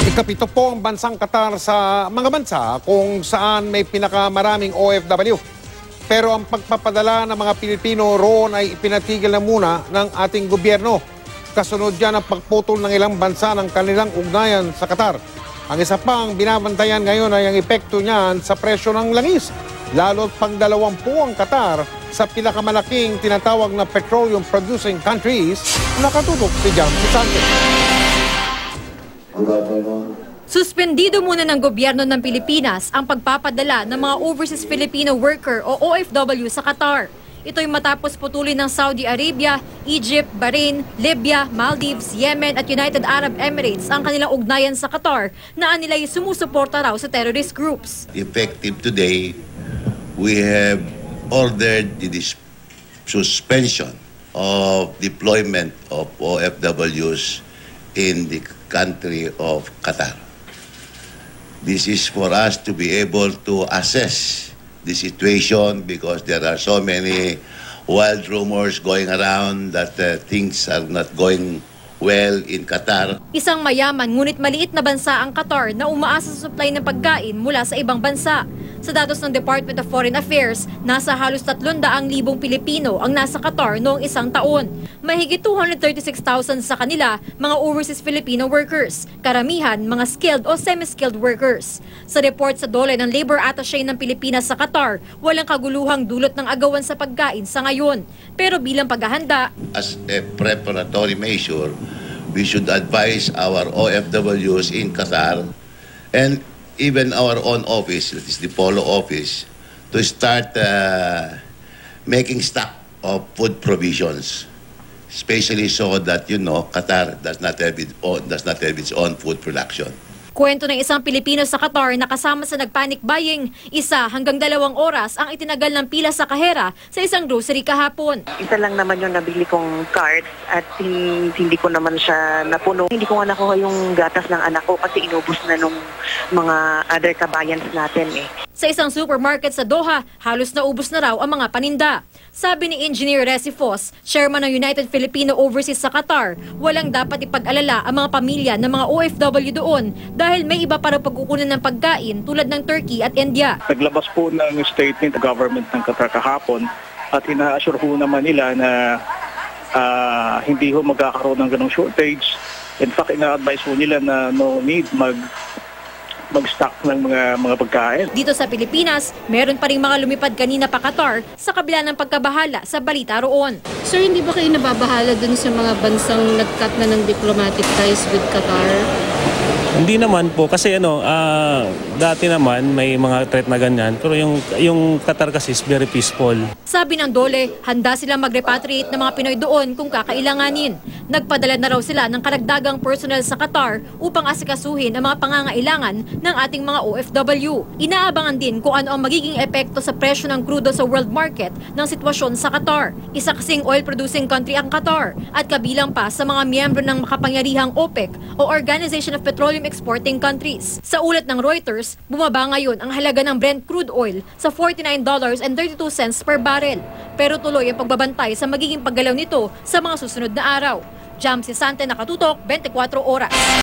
Ikapito po ang bansang Qatar sa mga bansa kung saan may pinakamaraming OFW. Pero ang pagpapadala ng mga Pilipino roon ay ipinatigil na muna ng ating gobyerno. Kasunod dyan ang pagputol ng ilang bansa ng kanilang ugnayan sa Qatar. Ang isa pang binabantayan ngayon ay ang epekto niyan sa presyo ng langis. Lalo't pang-20 ang Qatar sa pinakamalaking tinatawag na petroleum-producing countries. Nakatutok si Jamsi Sanchez. Suspendido muna ng gobyerno ng Pilipinas ang pagpapadala ng mga overseas Filipino worker o OFW sa Qatar. Ito'y matapos putulin ng Saudi Arabia, Egypt, Bahrain, Libya, Maldives, Yemen at United Arab Emirates ang kanilang ugnayan sa Qatar na anila'y sumusuporta raw sa terrorist groups. Effective today, we have ordered the suspension of deployment of OFWs in the country of Qatar. This is for us to be able to assess the situation because there are so many wild rumors going around that things are not going well in Qatar. Isang mayaman ngunit maliit na bansa ang Qatar na umaasa sa supply ng pagkain mula sa ibang bansa. Sa datos ng Department of Foreign Affairs, nasa halos 300,000 Pilipino ang nasa Qatar noong isang taon. Mahigit 236,000 sa kanila mga overseas Filipino workers, karamihan mga skilled o semi-skilled workers. Sa report sa DOLE ng Labor Attaché ng Pilipinas sa Qatar, walang kaguluhang dulot ng agawan sa pagkain sa ngayon. Pero bilang paghahanda, as a preparatory measure, we should advise our OFWs in Qatar and even our own office, that is the Polo office, to start making stock of food provisions, especially so that, Qatar does not have its own food production. Kwento ng isang Pilipino sa Qatar na kasama sa nagpanic buying, 1 hanggang 2 oras ang itinagal ng pila sa kahera sa isang grocery kahapon. Isa lang naman yung nabili kong cart at hindi ko naman siya napuno. Hindi ko nga nakuha yung gatas ng anak ko kasi inubos na nung mga other kabayans natin eh. Sa isang supermarket sa Doha, halos naubos na raw ang mga paninda. Sabi ni Engineer Resifos, chairman ng United Filipino Overseas sa Qatar, walang dapat ipag-alala ang mga pamilya ng mga OFW doon dahil may iba para pagkukunan ng pagkain tulad ng Turkey at India. Naglabas po ng statement ng government ng Qatar kahapon at ina-assure ho naman nila na hindi ho magkakaroon ng ganong shortage. In fact, ina-advise ho nila na no need mag-stock ng mga pagkain. Dito sa Pilipinas, meron pa rin mga lumipad kanina pa Qatar sa kabila ng pagkabahala sa balita roon. Sir, hindi ba kayo nababahala dun sa mga bansang nag-cut na ng diplomatic ties with Qatar? Hindi naman po kasi dati naman may mga threat na ganyan pero yung Qatar kasi is very peaceful. Sabi ng DOLE, handa silang mag-repatriate ng mga Pinoy doon kung kakailanganin. Nagpadala na raw sila ng karagdagang personnel sa Qatar upang asikasuhin ang mga pangangailangan ng ating mga OFW. Inaabangan din kung ano ang magiging epekto sa presyo ng krudo sa world market ng sitwasyon sa Qatar. Isa kasing oil-producing country ang Qatar at kabilang pa sa mga miyembro ng makapangyarihang OPEC o Organization of Petroleum Exporting Countries. Sa ulat ng Reuters, bumaba ngayon ang halaga ng Brent crude oil sa $49.32 per barrel. Pero tuloy ang pagbabantay sa magiging paggalaw nito sa mga susunod na araw. Jamsi Sante, Nakatutok, 24 Oras.